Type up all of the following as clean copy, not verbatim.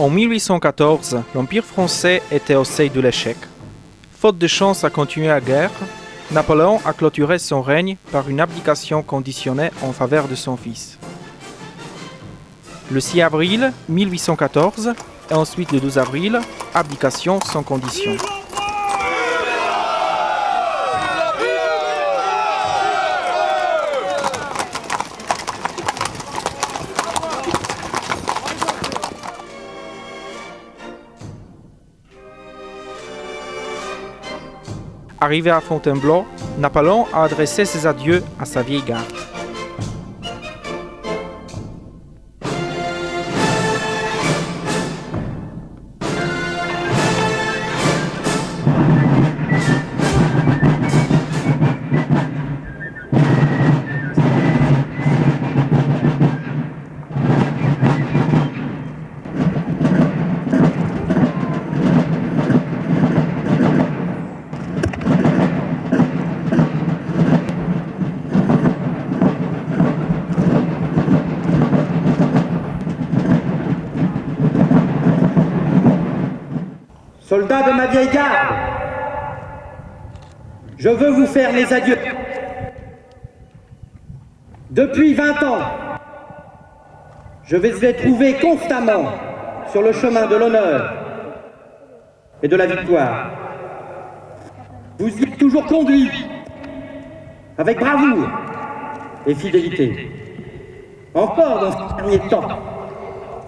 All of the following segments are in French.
En 1814, l'Empire français était au seuil de l'échec. Faute de chance à continuer la guerre, Napoléon a clôturé son règne par une abdication conditionnée en faveur de son fils. Le 6 avril 1814 et ensuite le 12 avril, abdication sans condition. Arrivé à Fontainebleau, Napoléon a adressé ses adieux à sa vieille garde. Soldats de ma vieille garde, je veux vous faire mes adieux. Depuis 20 ans, je vous ai trouvé constamment sur le chemin de l'honneur et de la victoire. Vous y êtes toujours conduit avec bravoure et fidélité. Encore dans ces derniers temps,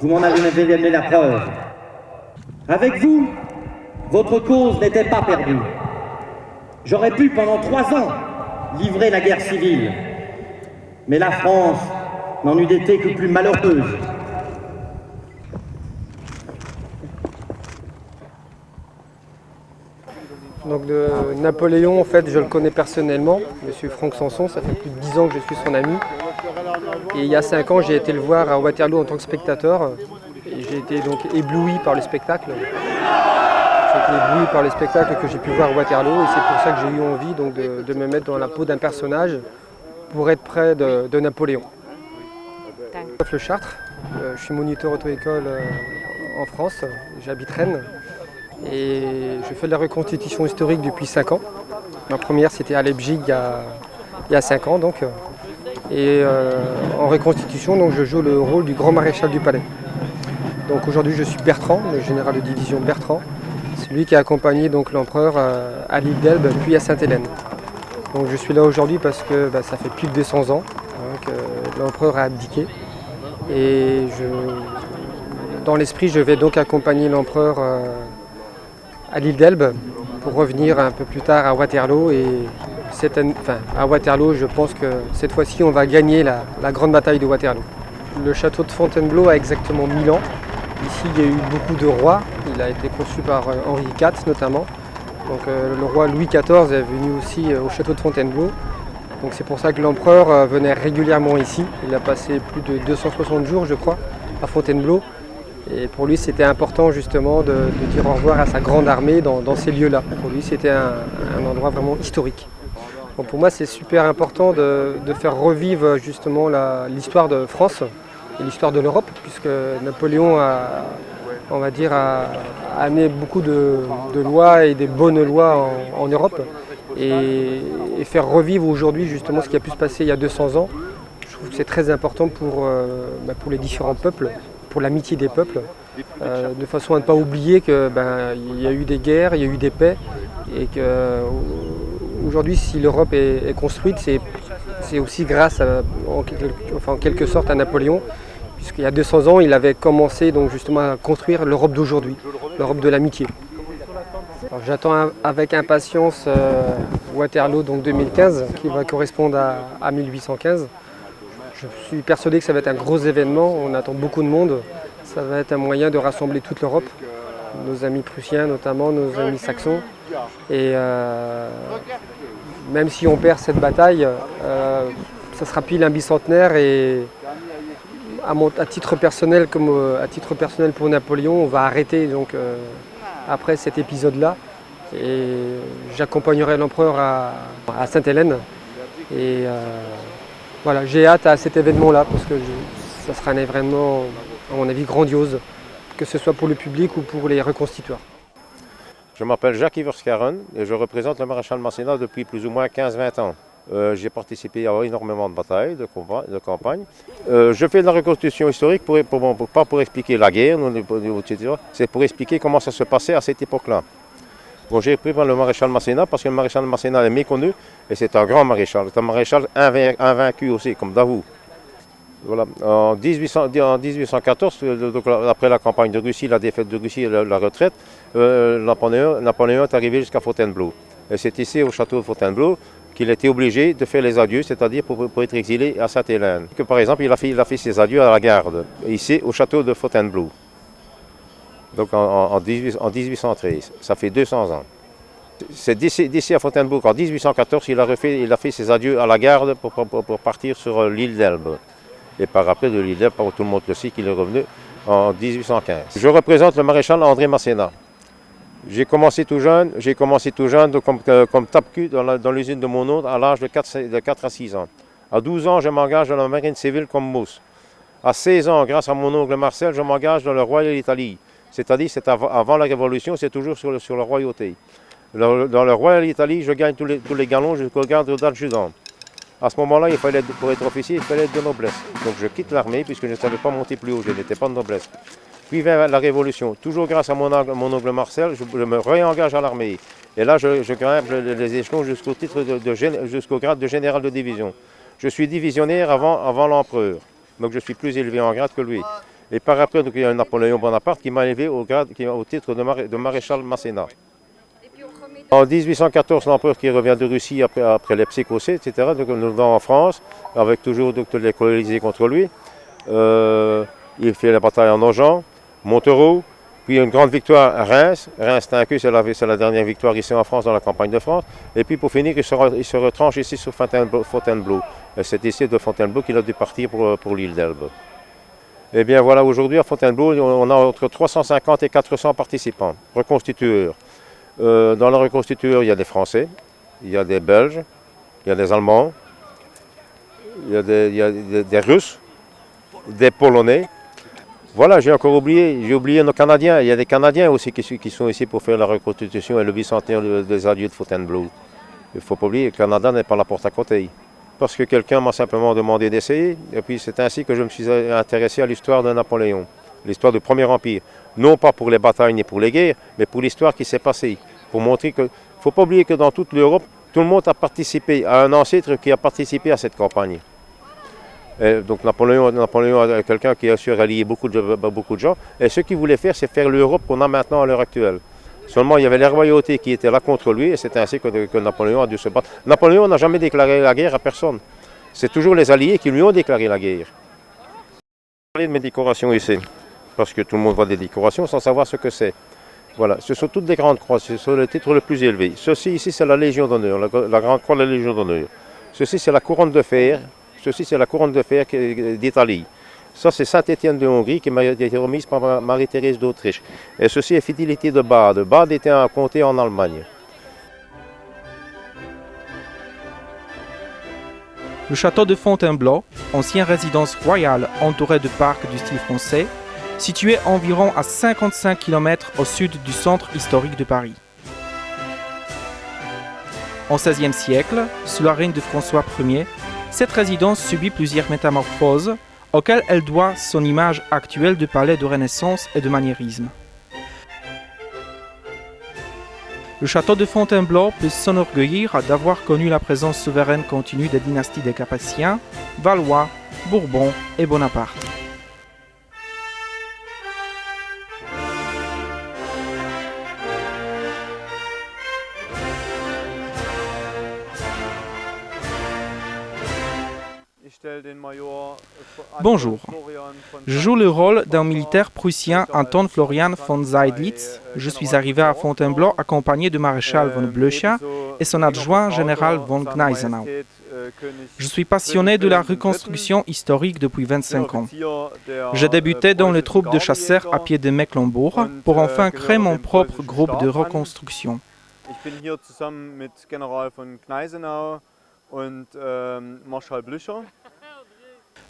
vous m'en avez donné la preuve. Avec vous, votre cause n'était pas perdue. J'aurais pu pendant 3 ans livrer la guerre civile, mais la France n'en eût été que plus malheureuse. Donc Napoléon, en fait, je le connais personnellement, Monsieur Franck Sanson, ça fait plus de 10 ans que je suis son ami. Et il y a 5 ans, j'ai été le voir à Waterloo en tant que spectateur. Et j'ai été donc ébloui par le spectacle. J'ai été ébloui par le spectacle que j'ai pu voir à Waterloo et c'est pour ça que j'ai eu envie donc, de me mettre dans la peau d'un personnage pour être près de Napoléon. Le Chartres, je suis moniteur auto-école en France, j'habite Rennes et je fais de la reconstitution historique depuis 5 ans. Ma première c'était à Leipzig il y a 5 ans donc. Et en reconstitution donc, je joue le rôle du grand maréchal du palais. Donc aujourd'hui je suis Bertrand, le général de division Bertrand, celui qui a accompagné donc l'empereur à l'île d'Elbe puis à Sainte-Hélène. Donc je suis là aujourd'hui parce que ça fait plus de 200 ans que l'empereur a abdiqué. Et dans l'esprit je vais donc accompagner l'empereur à l'île d'Elbe pour revenir un peu plus tard à Waterloo. Et à Waterloo je pense que cette fois-ci on va gagner la grande bataille de Waterloo. Le château de Fontainebleau a exactement 1000 ans. Ici, il y a eu beaucoup de rois. Il a été conçu par Henri IV notamment. Donc, le roi Louis XIV est venu aussi au château de Fontainebleau. Donc, c'est pour ça que l'empereur venait régulièrement ici. Il a passé plus de 260 jours, je crois, à Fontainebleau. Et pour lui, c'était important justement de dire au revoir à sa grande armée dans ces lieux-là. Pour lui, c'était un endroit vraiment historique. Donc, pour moi, c'est super important de faire revivre justement l'histoire de France et l'histoire de l'Europe, puisque Napoléon a amené beaucoup de lois et des bonnes lois en Europe. Et faire revivre aujourd'hui justement ce qui a pu se passer il y a 200 ans, je trouve que c'est très important pour les différents peuples, pour l'amitié des peuples, de façon à ne pas oublier qu'il y a eu des guerres, il y a eu des paix, et qu'aujourd'hui si l'Europe est construite, c'est aussi grâce en quelque sorte à Napoléon, puisqu'il y a 200 ans, il avait commencé donc justement à construire l'Europe d'aujourd'hui, l'Europe de l'amitié. J'attends avec impatience Waterloo donc 2015, qui va correspondre à 1815. Je suis persuadé que ça va être un gros événement, on attend beaucoup de monde. Ça va être un moyen de rassembler toute l'Europe, nos amis prussiens notamment, nos amis saxons. Et même si on perd cette bataille, ça sera pile un bicentenaire et à titre personnel comme à titre personnel pour Napoléon, on va arrêter donc après cet épisode-là et j'accompagnerai l'empereur à Sainte-Hélène et voilà, j'ai hâte à cet événement-là parce que ça sera un événement à mon avis grandiose que ce soit pour le public ou pour les reconstitueurs. Je m'appelle Jacques Iverskaren et je représente le maréchal Masséna depuis plus ou moins 15-20 ans. J'ai participé à énormément de batailles, de campagnes. Je fais de la reconstitution historique, pas pour expliquer la guerre, c'est pour expliquer comment ça se passait à cette époque-là. Bon, j'ai pris le maréchal Masséna parce que le maréchal Masséna est méconnu et c'est un grand maréchal. C'est un maréchal invaincu aussi, comme Davout. Voilà. En 1814, donc, après la campagne de Russie, la défaite de Russie et la retraite, Napoléon est arrivé jusqu'à Fontainebleau. Et c'est ici, au château de Fontainebleau, qu'il était obligé de faire les adieux, c'est-à-dire pour être exilé à Sainte-Hélène. Par exemple, il a fait ses adieux à la garde, ici, au château de Fontainebleau. Donc en 1813, ça fait 200 ans. C'est d'ici à Fontainebleau qu'en 1814, il a fait ses adieux à la garde pour partir sur l'île d'Elbe. Et par après de l'île d'Elbe, tout le monde le sait qu'il est revenu en 1815. Je représente le maréchal André Masséna. J'ai commencé tout jeune comme tape-cul dans l'usine de mon oncle à l'âge de 4 à 6 ans. À 12 ans, je m'engage dans la marine civile comme mousse. À 16 ans, grâce à mon oncle Marcel, je m'engage dans le Royal Italy. C'est-à-dire, c'est avant la Révolution, c'est toujours sur la royauté. Dans le Royal Italy, je gagne tous les galons jusqu'au grade d'adjudant. À ce moment-là, pour être officier, il fallait être de noblesse. Donc je quitte l'armée puisque je ne savais pas monter plus haut, je n'étais pas de noblesse. Puis vient la Révolution. Toujours grâce à mon oncle Marcel, je me réengage à l'armée. Et là, je grimpe les échelons jusqu'au grade de général de division. Je suis divisionnaire avant l'empereur. Donc je suis plus élevé en grade que lui. Et par après, donc, il y a Napoléon Bonaparte qui m'a élevé au titre de maréchal Masséna. En 1814, l'empereur qui revient de Russie après les psychocées, etc., donc nous venons en France, avec toujours les colonisés contre lui. Il fait la bataille en Nogent, Montereau, puis une grande victoire à Reims. Reims vaincu, c'est la dernière victoire ici en France, dans la campagne de France. Et puis pour finir, il se retranche ici sur Fontainebleau. Et c'est ici de Fontainebleau qu'il a dû partir pour l'île d'Elbe. Eh bien voilà, aujourd'hui à Fontainebleau, on a entre 350 et 400 participants, reconstitueurs. Dans la reconstitueur, il y a des Français, il y a des Belges, il y a des Allemands, il y a des Russes, des Polonais. Voilà, j'ai oublié nos Canadiens. Il y a des Canadiens aussi qui sont ici pour faire la reconstitution et le bicentenaire des adieux de Fontainebleau. Il ne faut pas oublier que le Canada n'est pas la porte à côté. Parce que quelqu'un m'a simplement demandé d'essayer, et puis c'est ainsi que je me suis intéressé à l'histoire de Napoléon, l'histoire du Premier Empire. Non pas pour les batailles ni pour les guerres, mais pour l'histoire qui s'est passée. Pour montrer que, il ne faut pas oublier que dans toute l'Europe, tout le monde a participé à un ancêtre qui a participé à cette campagne. Et donc Napoléon est quelqu'un qui a su rallier beaucoup de gens. Et ce qu'il voulait faire, c'est faire l'Europe qu'on a maintenant à l'heure actuelle. Seulement, il y avait les royautés qui étaient là contre lui, et c'est ainsi que Napoléon a dû se battre. Napoléon n'a jamais déclaré la guerre à personne. C'est toujours les Alliés qui lui ont déclaré la guerre. Je vais parler de mes décorations ici, parce que tout le monde voit des décorations sans savoir ce que c'est. Voilà, ce sont toutes des grandes croix, ce sont le titre le plus élevé. Ceci ici, c'est la Légion d'honneur, la grande croix de la Légion d'honneur. Ceci, c'est la couronne de fer. Ceci, c'est la couronne de fer d'Italie. Ça, c'est Saint-Étienne de Hongrie qui m'a été remise par Marie-Thérèse d'Autriche. Et ceci est Fidélité de Bade. Bade était un comté en Allemagne. Le château de Fontainebleau, ancienne résidence royale entourée de parcs du style français, situé environ à 55 km au sud du centre historique de Paris. Au XVIe siècle, sous la règne de François Ier, cette résidence subit plusieurs métamorphoses auxquelles elle doit son image actuelle de palais de Renaissance et de maniérisme. Le château de Fontainebleau peut s'enorgueillir d'avoir connu la présence souveraine continue des dynasties des Capétiens, Valois, Bourbons et Bonaparte. Bonjour, je joue le rôle d'un militaire prussien Anton Florian von Seydlitz. Je suis arrivé à Fontainebleau accompagné du maréchal von Blücher et son adjoint général von Gneisenau. Je suis passionné de la reconstruction historique depuis 25 ans. J'ai débuté dans les troupes de chasseurs à pied de Mecklembourg pour enfin créer mon propre groupe de reconstruction.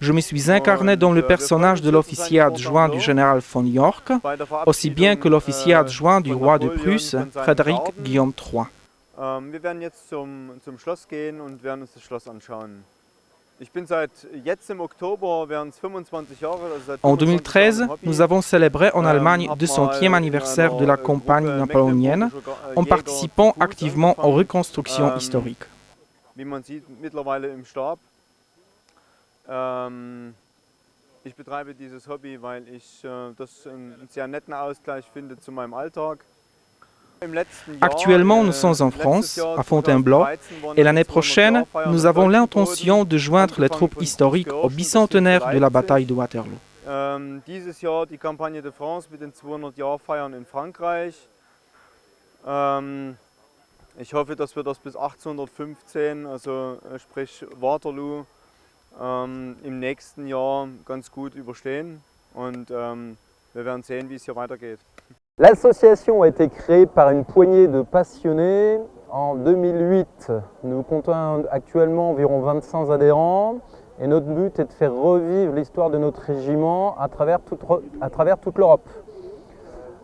Je me suis incarné dans le personnage de l'officier adjoint du général von Yorck, aussi bien que l'officier adjoint du roi de Prusse, Frédéric Guillaume III. Wir werden jetzt zum Schloss gehen und werden uns das Schloss anschauen. Ich bin seit jetzt im Oktober, während es 25 Jahre, also seit En 2013, nous avons célébré en Allemagne le 200e anniversaire de la campagne napoléonienne en participant activement aux reconstructions historiques. Wie man sieht, mittlerweile im Stab. Ich betreibe dieses Hobby, weil ich das einen sehr netten Ausgleich finde zu meinem Alltag. Actuellement, nous sommes en France, à Fontainebleau, et l'année prochaine, nous avons l'intention de joindre les troupes historiques au bicentenaire de la bataille de Waterloo. Dieses Jahr die Kampagne de France mit den 200-Jahr-Feiern in Frankreich. Ich hoffe, dass wir das bis 1815, also sprich Waterloo, im nächsten Jahr ganz gut überstehen. Und wir werden sehen, wie es hier weitergeht. L'association a été créée par une poignée de passionnés en 2008. Nous comptons actuellement environ 25 adhérents et notre but est de faire revivre l'histoire de notre régiment à travers toute l'Europe.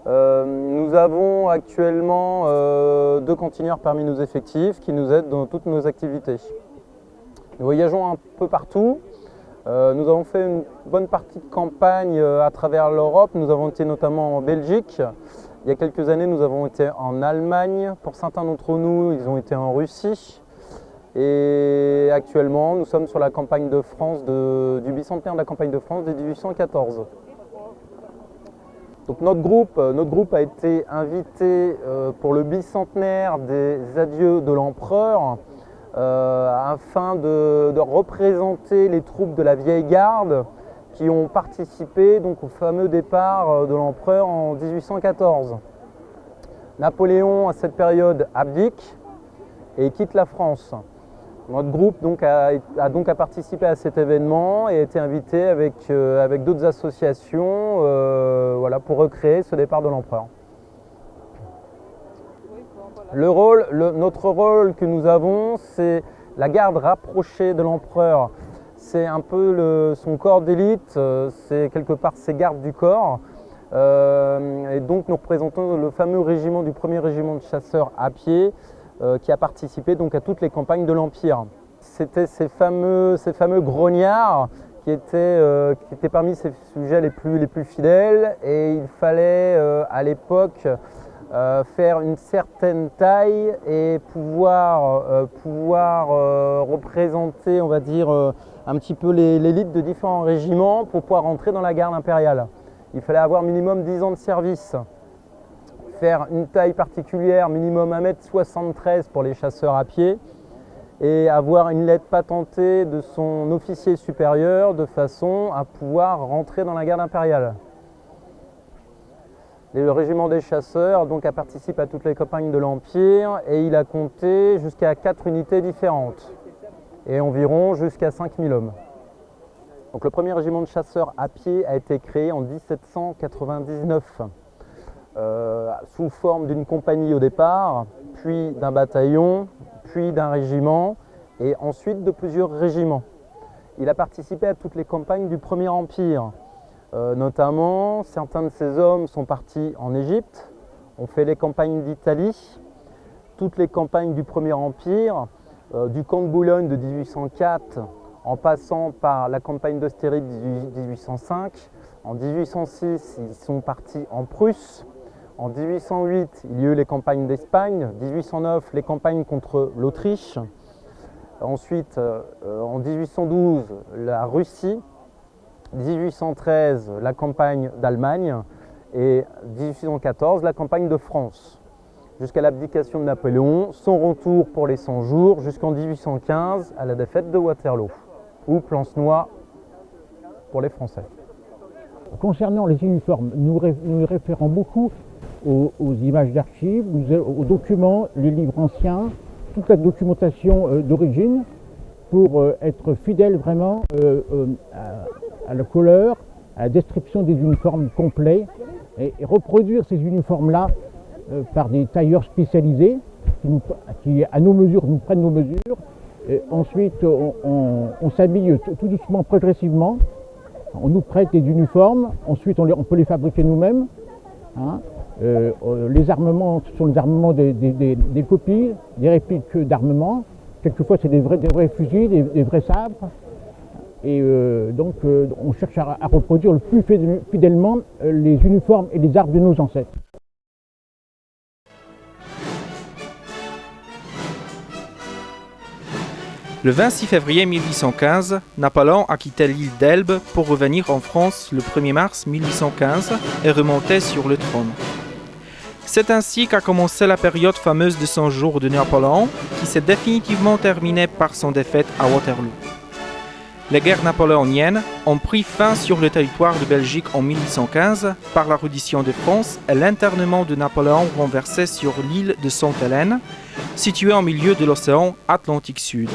Nous avons actuellement 2 cantinières parmi nos effectifs qui nous aident dans toutes nos activités. Nous voyageons un peu partout. Nous avons fait une bonne partie de campagne à travers l'Europe. Nous avons été notamment en Belgique. Il y a quelques années, nous avons été en Allemagne. Pour certains d'entre nous, ils ont été en Russie. Et actuellement, nous sommes sur la campagne de France, du bicentenaire de la campagne de France de 1814. Donc notre groupe a été invité pour le bicentenaire des adieux de l'empereur. Afin de représenter les troupes de la vieille garde qui ont participé donc, au fameux départ de l'empereur en 1814. Napoléon, à cette période, abdique et quitte la France. Notre groupe donc, a participé à cet événement et a été invité avec d'autres associations pour recréer ce départ de l'empereur. Notre rôle que nous avons, c'est la garde rapprochée de l'empereur. C'est un peu son corps d'élite, c'est quelque part ses gardes du corps. Et donc nous représentons le fameux régiment du 1er régiment de chasseurs à pied qui a participé donc à toutes les campagnes de l'Empire. C'était ces fameux grognards qui étaient parmi ces sujets les plus fidèles et il fallait à l'époque faire une certaine taille et pouvoir représenter, on va dire, un petit peu l'élite de différents régiments pour pouvoir rentrer dans la garde impériale. Il fallait avoir minimum 10 ans de service, faire une taille particulière, minimum 1,73 m pour les chasseurs à pied et avoir une lettre patentée de son officier supérieur de façon à pouvoir rentrer dans la garde impériale. Le régiment des chasseurs donc, a participé à toutes les campagnes de l'Empire et il a compté jusqu'à 4 unités différentes et environ jusqu'à 5000 hommes. Donc, le premier régiment de chasseurs à pied a été créé en 1799 sous forme d'une compagnie au départ, puis d'un bataillon, puis d'un régiment et ensuite de plusieurs régiments. Il a participé à toutes les campagnes du Premier Empire. Notamment, certains de ces hommes sont partis en Égypte, ont fait les campagnes d'Italie, toutes les campagnes du Premier Empire, du camp de Boulogne de 1804, en passant par la campagne d'Austerlitz de 1805. En 1806, ils sont partis en Prusse. En 1808, il y a eu les campagnes d'Espagne. En 1809, les campagnes contre l'Autriche. Ensuite, en 1812, la Russie. 1813, la campagne d'Allemagne et 1814, la campagne de France. Jusqu'à l'abdication de Napoléon, son retour pour les 100 jours, jusqu'en 1815, à la défaite de Waterloo, ou Plancenoit pour les Français. Concernant les uniformes, nous référons beaucoup aux images d'archives, aux documents, les livres anciens, toute la documentation d'origine, pour être fidèle vraiment à la couleur, à la description des uniformes complets et reproduire ces uniformes-là par des tailleurs spécialisés qui, à nos mesures, nous prennent nos mesures Ensuite, on s'habille tout doucement, progressivement. On nous prête des uniformes. Ensuite, on peut les fabriquer nous-mêmes. Hein. Les armements sont les armements des copies, des répliques d'armements. Quelquefois, c'est des vrais fusils, des vrais sabres. Et donc, on cherche à reproduire le plus fidèlement les uniformes et les armes de nos ancêtres. Le 26 février 1815, Napoléon a quitté l'île d'Elbe pour revenir en France le 1er mars 1815 et remonter sur le trône. C'est ainsi qu'a commencé la période fameuse de 100 jours de Napoléon, qui s'est définitivement terminée par son défaite à Waterloo. Les guerres napoléoniennes ont pris fin sur le territoire de Belgique en 1815 par la reddition de France et l'internement de Napoléon renversé sur l'île de Sainte-Hélène, située au milieu de l'océan Atlantique Sud.